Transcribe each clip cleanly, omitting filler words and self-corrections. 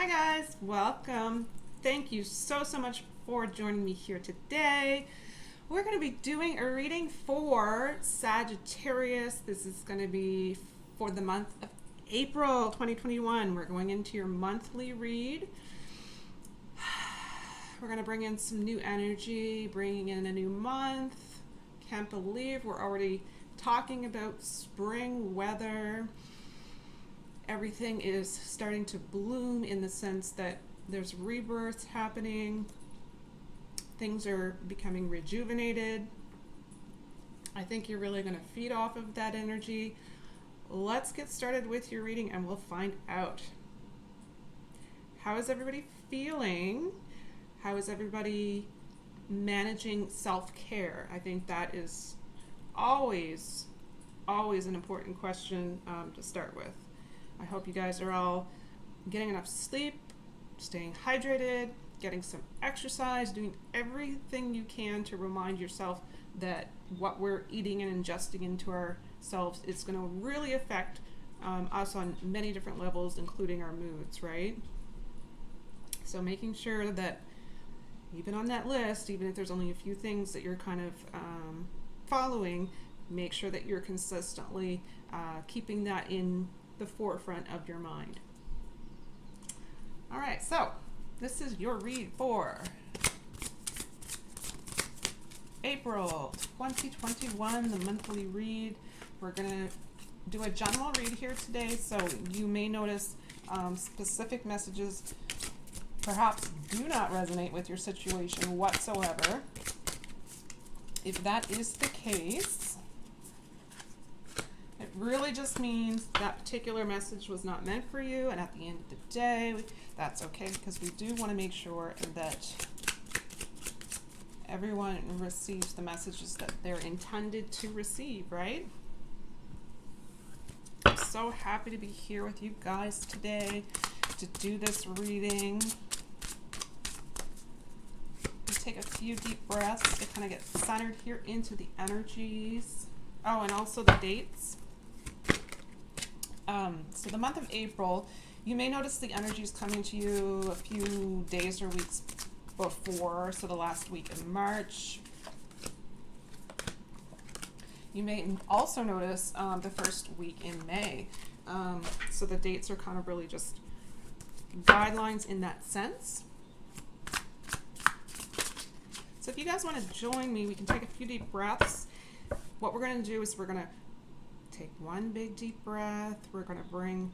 Hi guys, welcome. Thank you so much for joining me here today. We're going to be doing a reading for Sagittarius. This is going to be for the month of April 2021. We're going into your monthly read. We're going to bring in some new energy, bringing in a new month. Can't believe we're already talking about spring weather. Everything is starting to bloom in the sense that there's rebirth happening. Things are becoming rejuvenated. I think you're really going to feed off of that energy. Let's get started with your reading and we'll find out. How is everybody feeling? How is everybody managing self-care? I think that is always an important question to start with. I hope you guys are all getting enough sleep, staying hydrated, getting some exercise, doing everything you can to remind yourself that what we're eating and ingesting into ourselves is going to really affect us on many different levels, including our moods, right? So making sure that even on that list, even if there's only a few things that you're kind of following, make sure that you're consistently keeping that in the forefront of your mind. All right, so this is your read for April 2021, the monthly read. We're going to do a general read here today, so you may notice specific messages perhaps do not resonate with your situation whatsoever. If that is the case, it really just means that particular message was not meant for you, and at the end of the day, that's okay, because we do want to make sure that everyone receives the messages that they're intended to receive, right? I'm so happy to be here with you guys today to do this reading. Take a few deep breaths to kind of get centered here into the energies. Oh, and also the dates. So the month of April, you may notice the energy is coming to you a few days or weeks before, so the last week in March. You may also notice the first week in May. So the dates are kind of really just guidelines in that sense. So if you guys want to join me, we can take a few deep breaths. What we're going to do is we're going to take one big deep breath. We're going to bring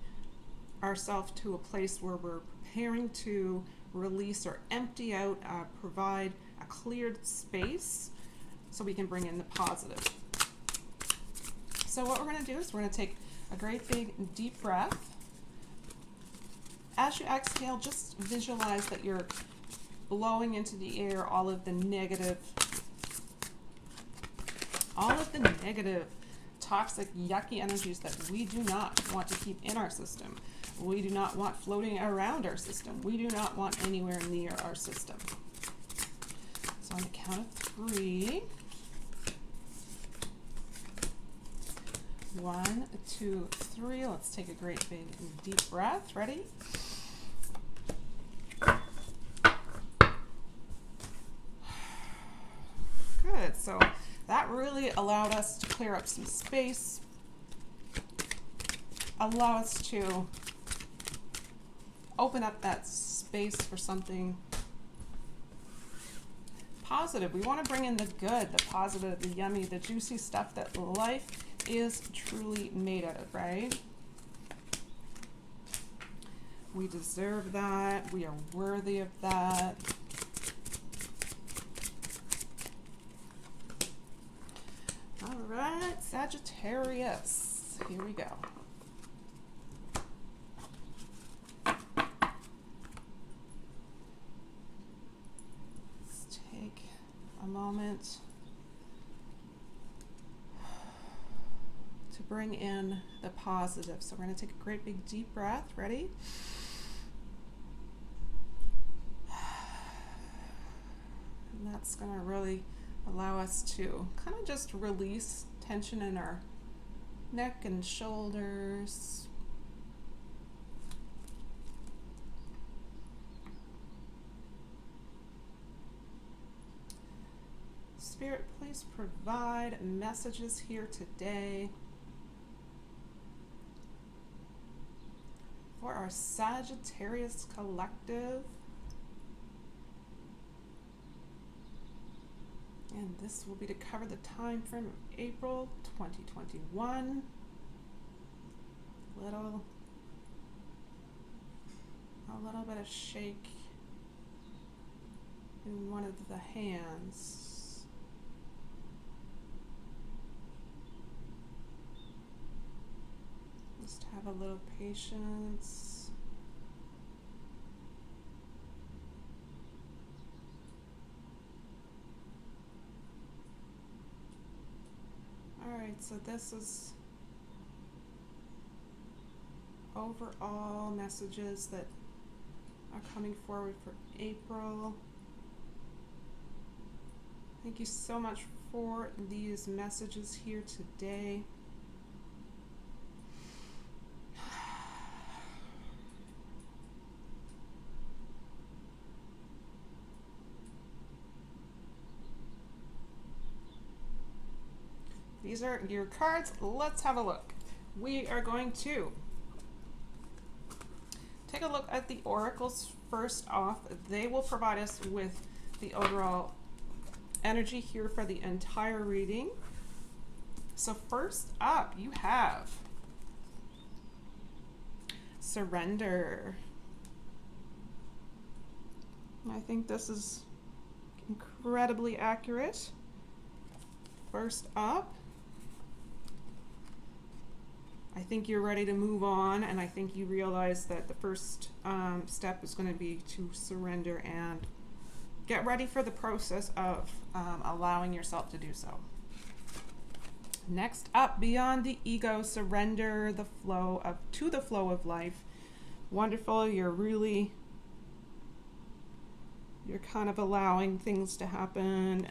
ourselves to a place where we're preparing to release or empty out, provide a cleared space so we can bring in the positive. So what we're going to do is we're going to take a great big deep breath. As you exhale, just visualize that you're blowing into the air all of the negative, toxic, yucky energies that we do not want to keep in our system. We do not want floating around our system. We do not want anywhere near our system. So on the count of 3, 1, 2, 3. Let's take a great big deep breath. Ready? Good. So that really allowed us to clear up some space, allow us to open up that space for something positive. We want to bring in the good, the positive, the yummy, the juicy stuff that life is truly made out of, right? We deserve that. We are worthy of that. All right, Sagittarius, here we go. Let's take a moment to bring in the positive. So we're going to take a great big deep breath. Ready? And that's going to really allow us to kind of just release tension in our neck and shoulders. Spirit, please provide messages here today for our Sagittarius collective. And this will be to cover the time frame of April 2021. A little bit of shake in one of the hands. Just have a little patience. All right, so this is overall messages that are coming forward for April. Thank you so much for these messages here today. These are your cards. Let's have a look. We are going to take a look at the oracles first off. They will provide us with the overall energy here for the entire reading. So first up, you have surrender. I think this is incredibly accurate. First up, I think you're ready to move on, and I think you realize that the first step is going to be to surrender and get ready for the process of allowing yourself to do so. Next up, beyond the ego, surrender to the flow of life. Wonderful. You're kind of allowing things to happen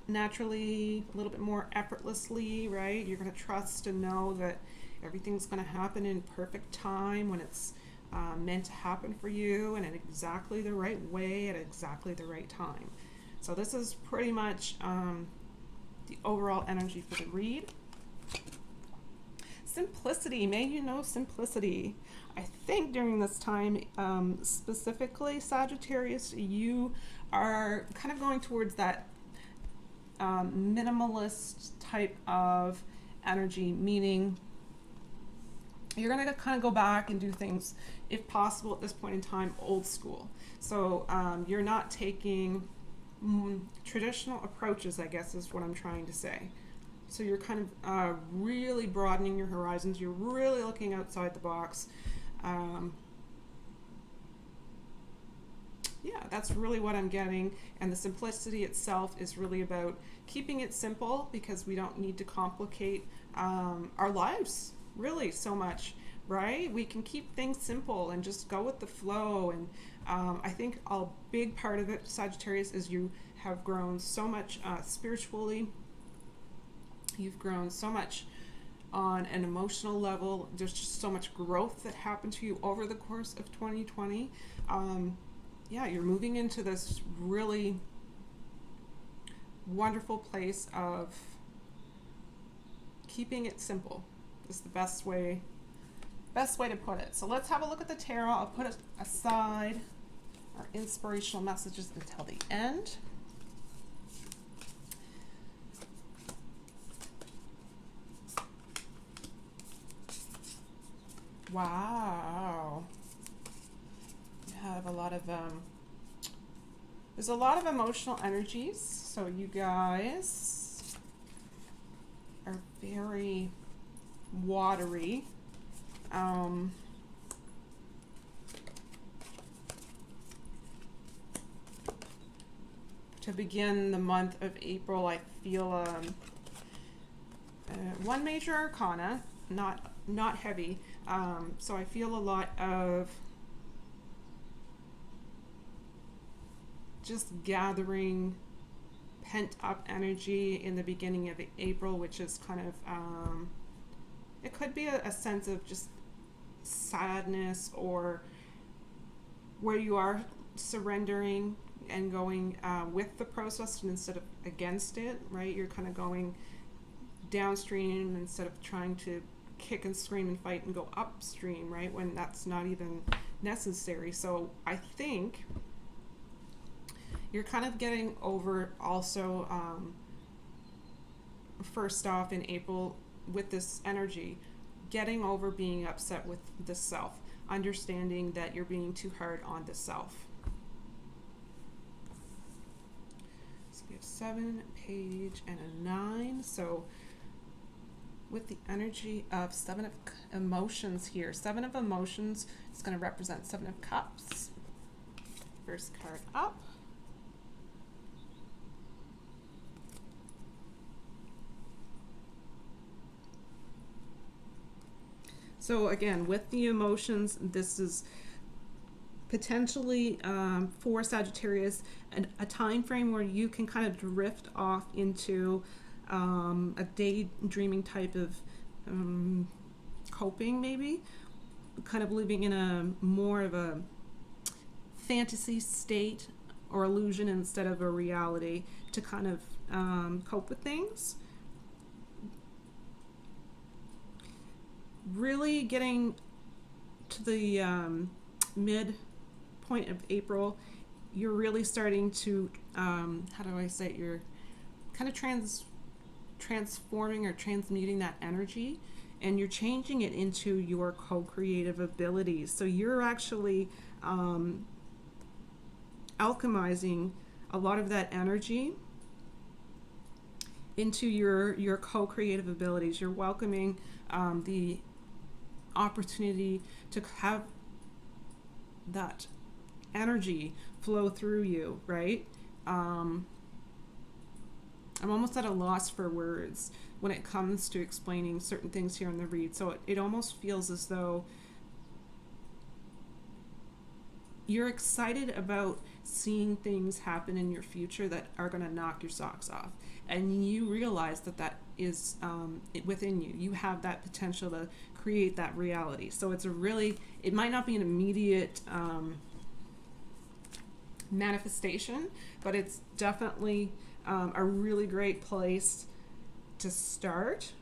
naturally, a little bit more effortlessly, right? You're going to trust and know that everything's going to happen in perfect time when it's meant to happen for you, and in exactly the right way at exactly the right time. So this is pretty much the overall energy for the read. Simplicity. May you know simplicity. I think during this time, specifically Sagittarius, you are kind of going towards that minimalist type of energy, meaning you're going to kind of go back and do things, if possible at this point in time, old school. So you're not taking traditional approaches, I guess is what I'm trying to say. So you're kind of really broadening your horizons. You're really looking outside the box. Yeah, that's really what I'm getting. And the simplicity itself is really about keeping it simple, because we don't need to complicate our lives really so much, right? We can keep things simple and just go with the flow. And I think a big part of it, Sagittarius, is you have grown so much spiritually. You've grown so much on an emotional level. There's just so much growth that happened to you over the course of 2020. Yeah, you're moving into this really wonderful place of keeping it simple. Is the best way to put it. So let's have a look at the tarot. I'll put it aside, our inspirational messages, until the end. Wow. You have a lot of there's a lot of emotional energies, so you guys are very watery. To begin the month of April, I feel one major arcana, not heavy. So I feel a lot of just gathering pent up energy in the beginning of April, which is kind of, it could be a sense of just sadness, or where you are surrendering and going with the process instead of against it, right? You're kind of going downstream instead of trying to kick and scream and fight and go upstream, right? When that's not even necessary. So I think you're kind of getting over also, first off in April with this energy, getting over being upset with the self, understanding that you're being too hard on the self. So we have 7, page, and a 9. So with the energy of 7 of emotions here, 7 of emotions is going to represent 7 of cups. First card up. So again, with the emotions, this is potentially for Sagittarius a time frame where you can kind of drift off into a daydreaming type of coping, maybe kind of living in a more of a fantasy state or illusion instead of a reality to kind of cope with things. Really getting to the midpoint of April, you're really starting to, how do I say it? You're kind of transforming or transmuting that energy, and you're changing it into your co-creative abilities. So you're actually alchemizing a lot of that energy into your co-creative abilities. You're welcoming the opportunity to have that energy flow through you, right? I'm almost at a loss for words when it comes to explaining certain things here in the read. So it almost feels as though you're excited about seeing things happen in your future that are going to knock your socks off. And you realize that that is within you. You have that potential to create that reality. So it's it might not be an immediate manifestation, but it's definitely a really great place to start.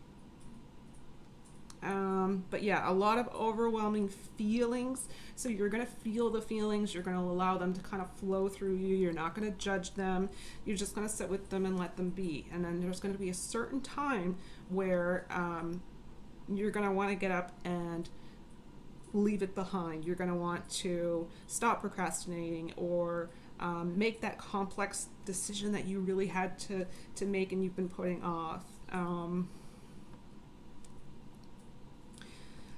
But yeah, a lot of overwhelming feelings. So you're going to feel the feelings. You're going to allow them to kind of flow through you. You're not going to judge them. You're just going to sit with them and let them be. And then there's going to be a certain time where you're going to want to get up and leave it behind. You're going to want to stop procrastinating or make that complex decision that you really had to make and you've been putting off.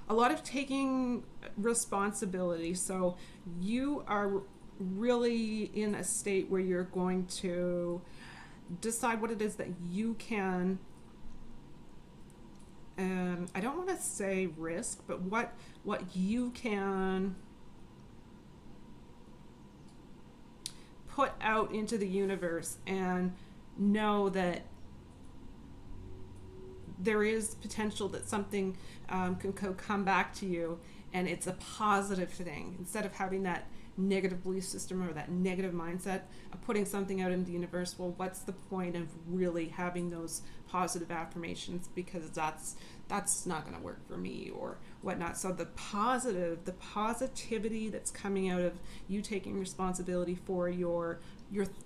A lot of taking responsibility. So you are really in a state where you're going to decide what it is that you can, I don't want to say risk, but what you can put out into the universe and know that there is potential that something can come back to you and it's a positive thing, instead of having that negative belief system or that negative mindset of putting something out in the universe. Well, what's the point of really having those positive affirmations, because that's not going to work for me or whatnot. So the positivity that's coming out of you taking responsibility for your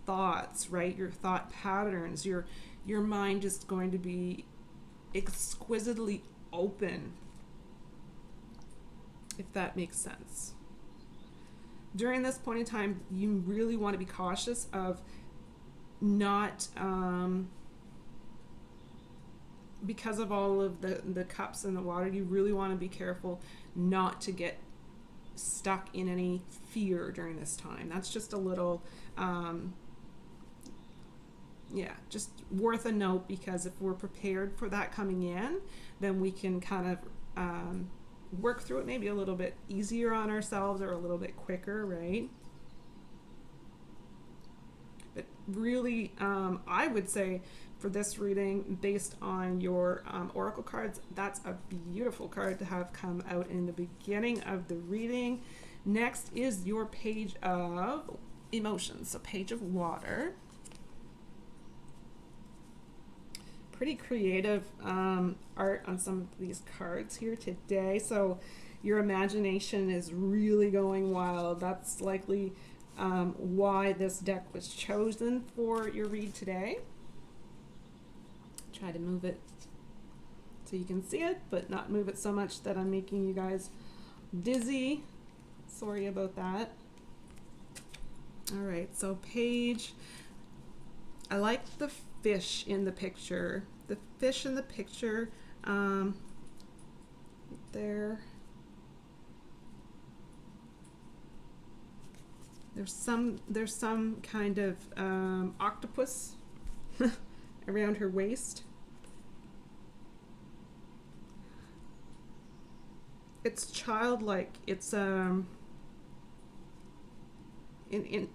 thoughts, right? Your thought patterns, your mind is going to be exquisitely open, if that makes sense. During this point in time, you really want to be cautious of not, because of all of the cups and the water, you really want to be careful not to get stuck in any fear during this time. That's just a little, just worth a note, because if we're prepared for that coming in, then we can kind of work through it maybe a little bit easier on ourselves or a little bit quicker, right? But really, I would say for this reading, based on your oracle cards, that's a beautiful card to have come out in the beginning of the reading. Next is your page of emotions. So Page of Water. Pretty creative art on some of these cards here today. So your imagination is really going wild. That's likely why this deck was chosen for your read today. Try to move it so you can see it, but not move it so much that I'm making you guys dizzy. Sorry about that. All right, so Page, I like the fish in the picture. The fish in the picture, there's some kind of octopus around her waist. It's childlike. It's in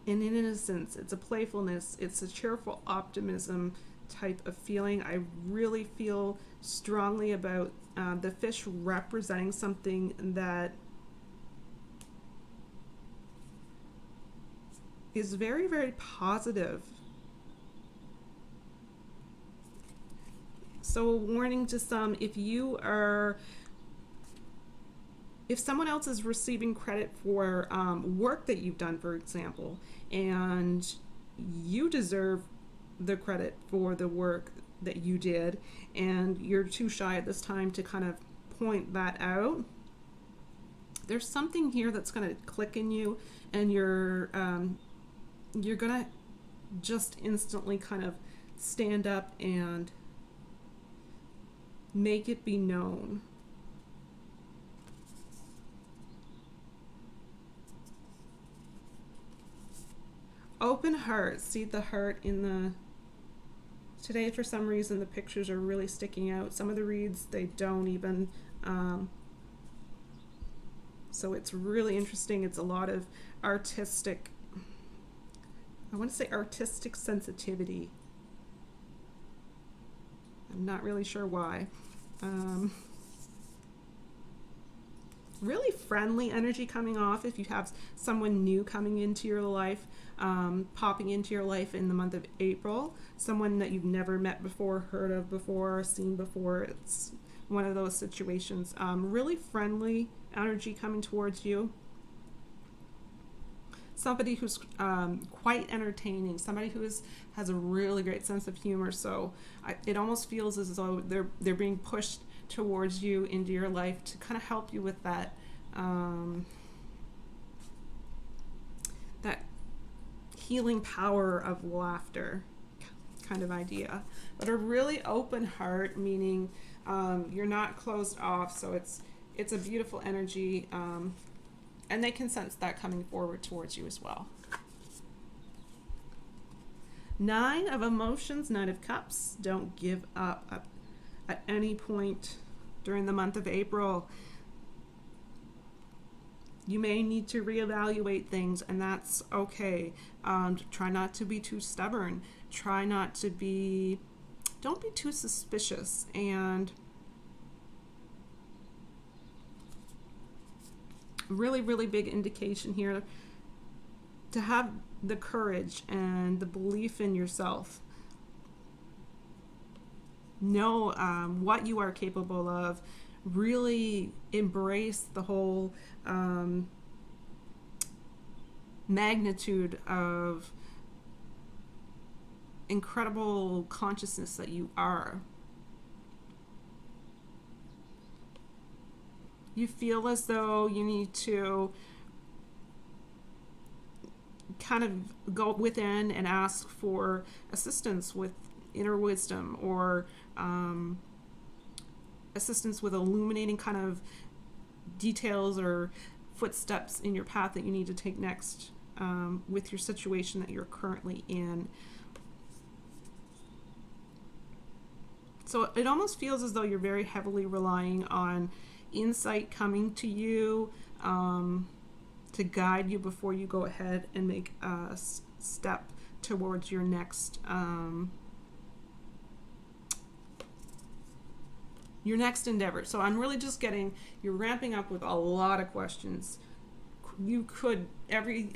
innocence. It's a playfulness. It's a cheerful optimism type of feeling. I really feel strongly about the fish representing something that is very, very positive. So a warning to some, if someone else is receiving credit for work that you've done, for example, and you deserve the credit for the work that you did, and you're too shy at this time to kind of point that out, there's something here that's going to click in you, and you're going to just instantly kind of stand up and make it be known. Open heart. See the heart in the... Today, for some reason, the pictures are really sticking out. Some of the reads, they don't even. So it's really interesting. It's a lot of artistic... I want to say artistic sensitivity. I'm not really sure why. Really friendly energy coming off if you have someone new coming into your life, popping into your life in the month of April, someone that you've never met before, heard of before, seen before. It's one of those situations. Really friendly energy coming towards you. Somebody who's quite entertaining, somebody who has a really great sense of humor. So it almost feels as though they're being pushed towards you into your life to kind of help you with that that healing power of laughter kind of idea. But a really open heart, meaning you're not closed off. So it's a beautiful energy. And they can sense that coming forward towards you as well. 9 of Emotions, 9 of Cups. Don't give up at any point during the month of April. You may need to reevaluate things, and that's okay. Try not to be too stubborn. Don't be too suspicious, and really, really big indication here to have the courage and the belief in yourself. Know what you are capable of. Really embrace the whole magnitude of incredible consciousness that you are. You feel as though you need to kind of go within and ask for assistance with inner wisdom, or assistance with illuminating kind of details or footsteps in your path that you need to take next with your situation that you're currently in. So it almost feels as though you're very heavily relying on insight coming to you to guide you before you go ahead and make a step towards your next endeavor. So I'm really just getting, you're ramping up with a lot of questions. You could every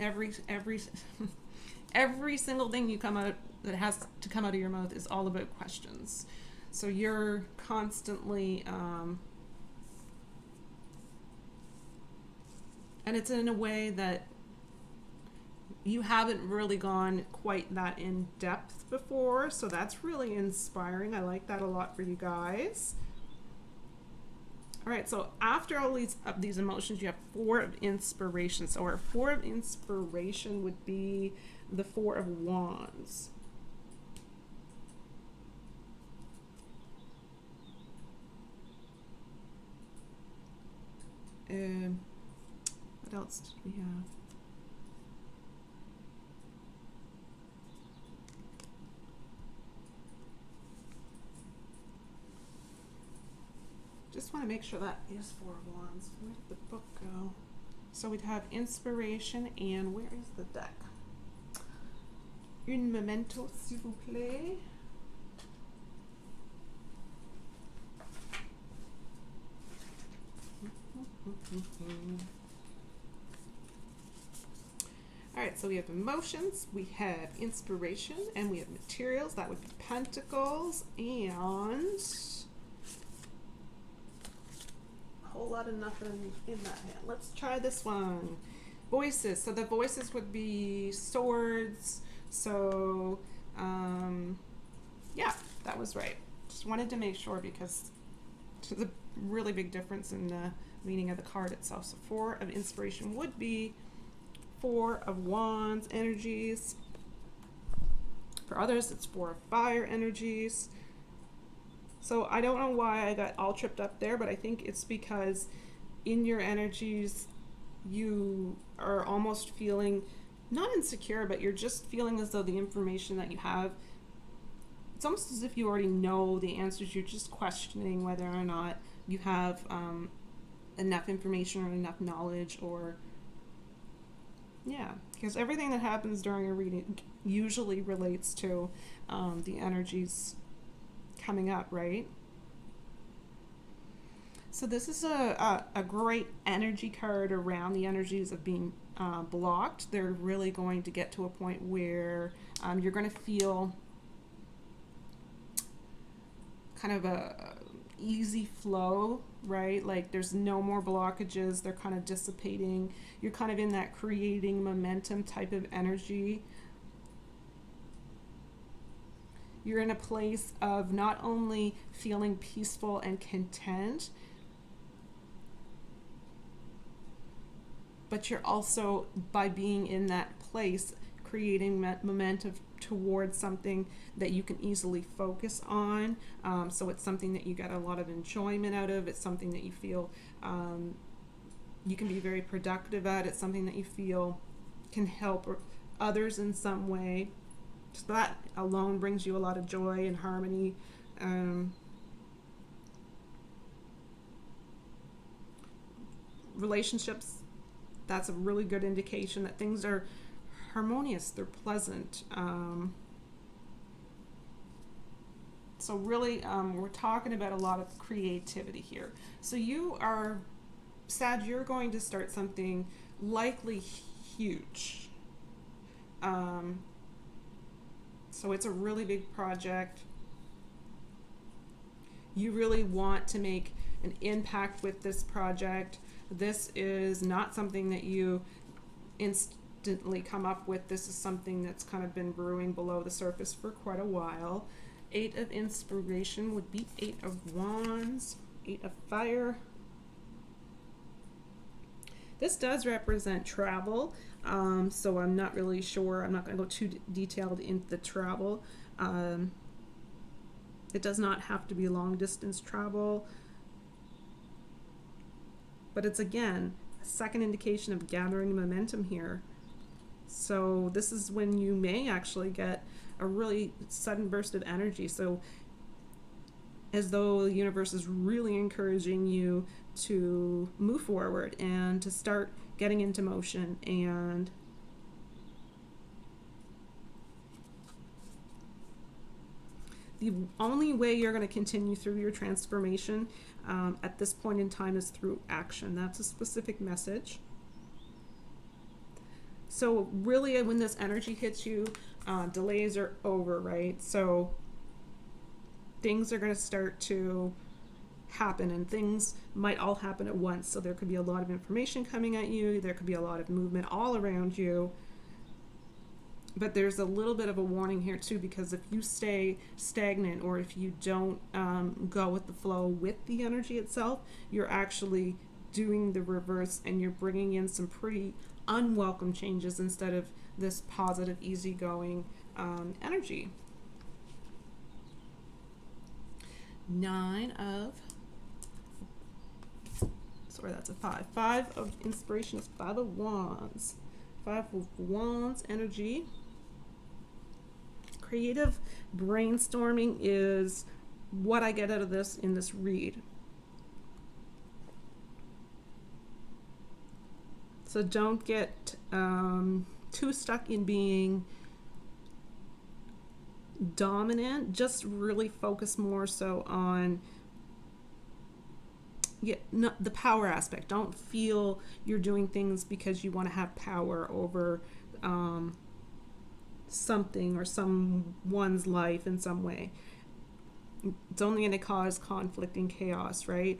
Every single thing you come out that has to come out of your mouth is all about questions. So you're constantly, and it's in a way that you haven't really gone quite that in depth before. So that's really inspiring. I like that a lot for you guys. All right, so after all these emotions, you have 4 of inspiration. So our 4 of inspiration would be the 4 of Wands. What else did we have? Just want to make sure that is 4 of Wands. Where did the book go? So we'd have inspiration, and where is the deck? Un memento, s'il vous plaît. All right, so we have emotions, we have inspiration, and we have materials. That would be pentacles and a whole lot of nothing in that hand. Let's try this one. Voices. So the voices would be swords. So yeah, that was right. Just wanted to make sure because there's a really big difference in the meaning of the card itself. So 4 of inspiration would be 4 of Wands energies. For others, it's 4 of fire energies. So I don't know why I got all tripped up there, but I think it's because in your energies, you are almost feeling not insecure, but you're just feeling as though the information that you have, it's almost as if you already know the answers. You're just questioning whether or not you have enough information or enough knowledge, or yeah, because everything that happens during a reading usually relates to the energies coming up, right? So this is a great energy card around the energies of being blocked. They're really going to get to a point where you're going to feel kind of a easy flow, right? Like there's no more blockages. They're kind of dissipating. You're kind of in that creating momentum type of energy. You're in a place of not only feeling peaceful and content, but you're also, by being in that place, creating momentum towards something that you can easily focus on. So it's something that you get a lot of enjoyment out of. It's something that you feel you can be very productive at. It's something that you feel can help others in some way. So that alone brings you a lot of joy and harmony. Relationships, that's a really good indication that things are harmonious, they're pleasant. So really, we're talking about a lot of creativity here. So you are, Sag, you're going to start something likely huge. So it's a really big project. You really want to make an impact with this project. This is not something that you instantly come up with. This is something that's kind of been brewing below the surface for quite a while. 8 of inspiration would be 8 of Wands, 8 of fire. This does represent travel, so I'm not really sure. I'm not going to go too detailed into the travel. It does not have to be long distance travel, but it's, again, a second indication of gathering momentum here. So this is when you may actually get a really sudden burst of energy. So as though the universe is really encouraging you to move forward and to start getting into motion. And the only way you're going to continue through your transformation at this point in time is through action. That's a specific message. So really, when this energy hits you, delays are over, right? So things are going to start to happen, and things might all happen at once. So there could be a lot of information coming at you. There could be a lot of movement all around you. But there's a little bit of a warning here too, because if you stay stagnant, or if you don't go with the flow with the energy itself, you're actually doing the reverse, and you're bringing in some pretty unwelcome changes instead of this positive, easygoing energy. 9 of, sorry, that's a 5. 5 of inspiration is 5 of wands. 5 of wands energy. Creative brainstorming is what I get out of this in this read. So don't get too stuck in being dominant. Just really focus more so on the power aspect. Don't feel you're doing things because you want to have power over something or someone's life in some way. It's only going to cause conflict and chaos, right?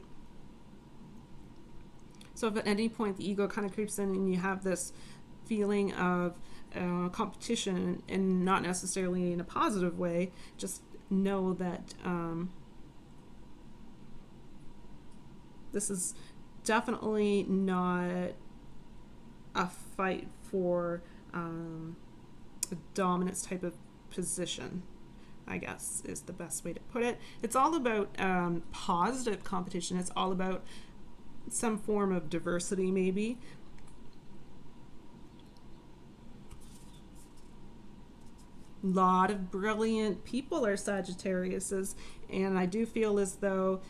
So if at any point the ego kind of creeps in and you have this feeling of competition, and not necessarily in a positive way, just know that this is definitely not a fight for a dominance type of position, I guess is the best way to put it. It's all about positive competition. It's all about some form of diversity, maybe. A lot of brilliant people are Sagittariuses, and I do feel as though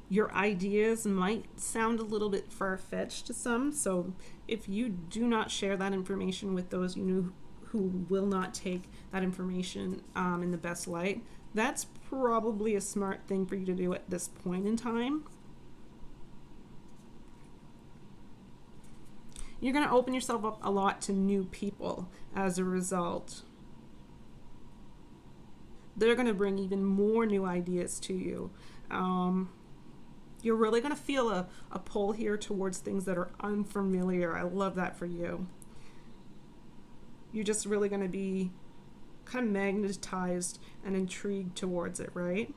your ideas might sound a little bit far-fetched to some. So if you do not share that information with those you know who will not take that information in the best light, that's probably a smart thing for you to do at this point in time. You're going to open yourself up a lot to new people as a result. They're going to bring even more new ideas to you. You're really going to feel a pull here towards things that are unfamiliar. I love that for you. You're just really going to be kind of magnetized and intrigued towards it, right?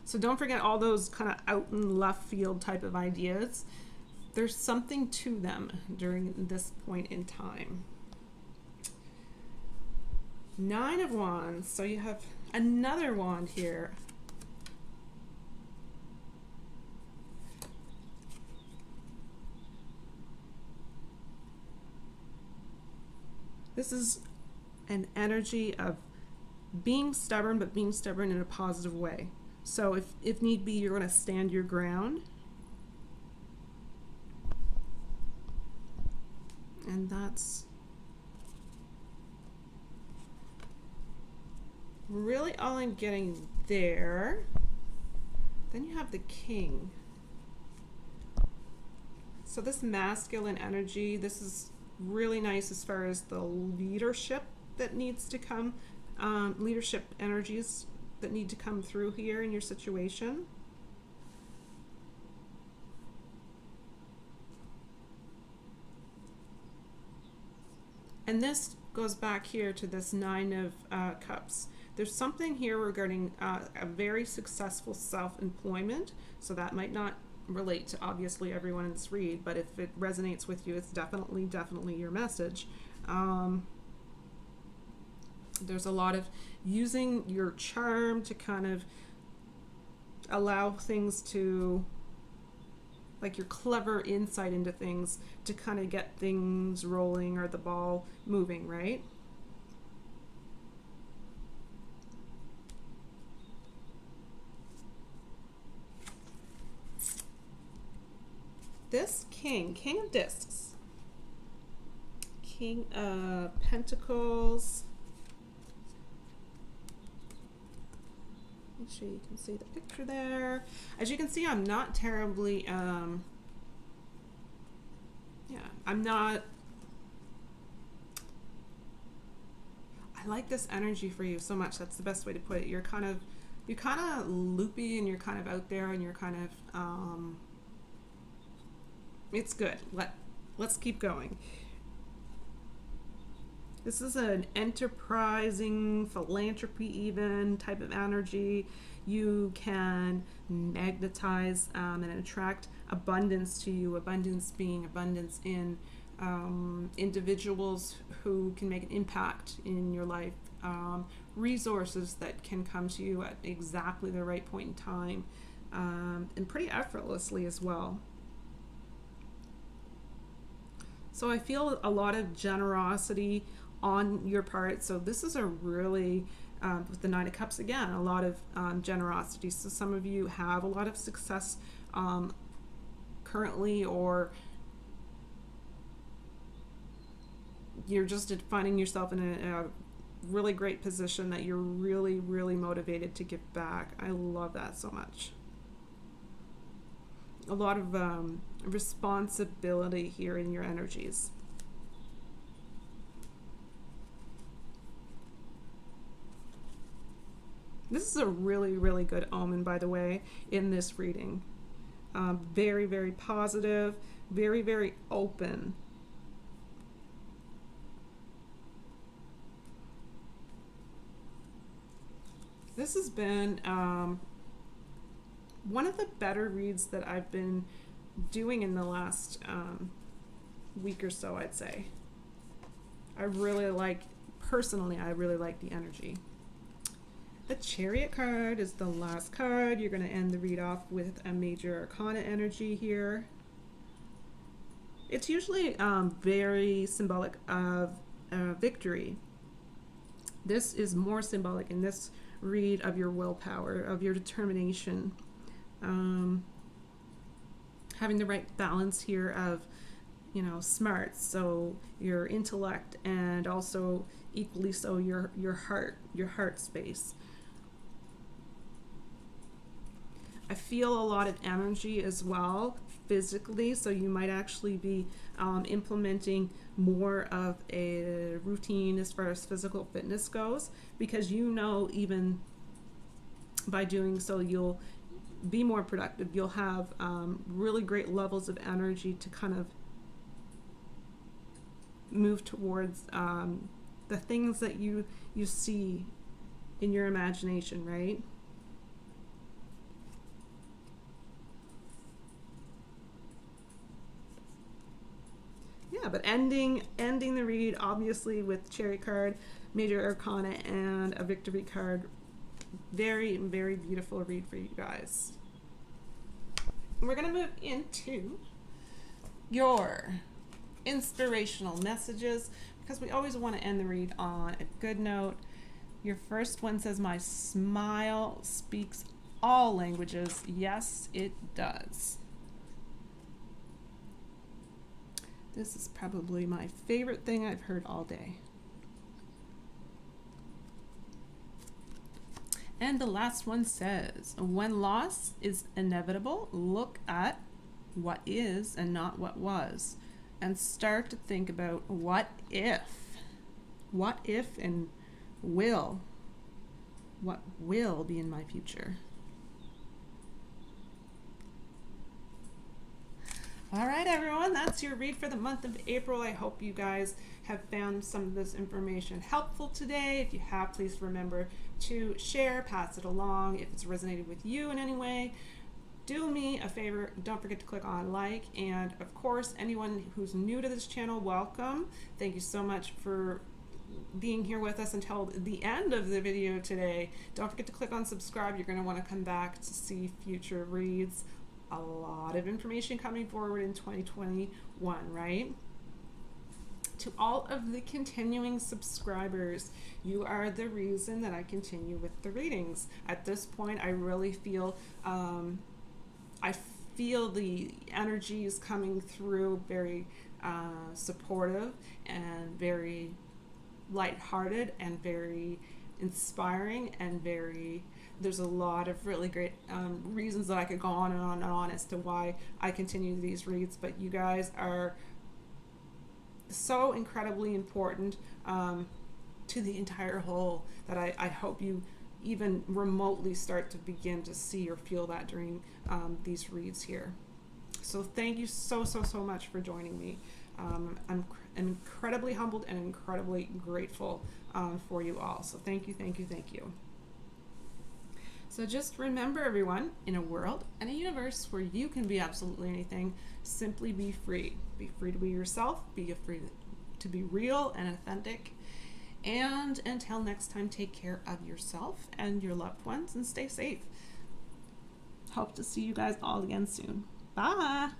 So don't forget all those kind of out in left field type of ideas. There's something to them during this point in time. 9 of Wands. So you have another wand here. This is an energy of being stubborn, but being stubborn in a positive way. So if need be, you're going to stand your ground. And that's really all I'm getting there. Then you have the King. So this masculine energy, this is really nice as far as the leadership that needs to come, leadership energies that need to come through here in your situation. And this goes back here to this 9 of Cups. There's something here regarding a very successful self-employment. So that might not relate to obviously everyone in this read, but if it resonates with you, it's definitely your message. There's a lot of using your charm to kind of allow things to, like your clever insight into things to kind of get things rolling or the ball moving, right? This King of Discs, King of Pentacles. Make sure you can see the picture there. As you can see, I'm not terribly I'm not, I like this energy for you so much. That's the best way to put it. You're kind of loopy, and you're kind of out there, and you're kind of, it's good. Let's keep going. This is an enterprising, philanthropy even type of energy. You can magnetize and attract abundance to you. Abundance being abundance in individuals who can make an impact in your life. Resources that can come to you at exactly the right point in time, and pretty effortlessly as well. So I feel a lot of generosity on your part. So this is a really, with the Nine of Cups again, a lot of generosity. So some of you have a lot of success currently, or you're just finding yourself in a really great position that you're really, really motivated to give back. I love that so much. A lot of responsibility here in your energies. This is a really, really good omen, by the way, in this reading. Very, very positive, very, very open. This has been one of the better reads that I've been doing in the last week or so, I'd say. Personally, I really like the energy. The Chariot card is the last card. You're going to end the read off with a major arcana energy here. It's usually very symbolic of victory. This is more symbolic in this read of your willpower, of your determination. Having the right balance here of, smarts, so your intellect, and also equally so your heart space. I feel a lot of energy as well physically, so you might actually be implementing more of a routine as far as physical fitness goes, because even by doing so you'll be more productive. You'll have really great levels of energy to kind of move towards the things that you see in your imagination, right? Yeah, but ending the read obviously with Chariot card, Major Arcana, and a Victory card. Very, very beautiful read for you guys. We're going to move into your inspirational messages, because we always want to end the read on a good note. Your first one says, "My smile speaks all languages." Yes, it does. This is probably my favorite thing I've heard all day. And the last one says, "When loss is inevitable, look at what is and not what was, and start to think about what if and what will be in my future." All right, everyone, that's your read for the month of April. I hope you guys have found some of this information helpful today. If you have, please remember to share, pass it along. If it's resonated with you in any way, do me a favor, don't forget to click on like. And of course, anyone who's new to this channel, welcome. Thank you so much for being here with us until the end of the video today. Don't forget to click on subscribe. You're going to want to come back to see future reads. A lot of information coming forward in 2021, right? To all of the continuing subscribers, you are the reason that I continue with the readings. At this point, I really feel the energies coming through very supportive and very lighthearted and very inspiring and there's a lot of really great reasons that I could go on and on and on as to why I continue these reads, but you guys are so incredibly important to the entire whole that I hope you even remotely start to begin to see or feel that during these reads here. So thank you so much for joining me. I'm incredibly humbled and incredibly grateful for you all. So thank you. So just remember, everyone, in a world and a universe where you can be absolutely anything, simply be free. Be free to be yourself, be free to be real and authentic. And until next time, take care of yourself and your loved ones and stay safe. Hope to see you guys all again soon. Bye.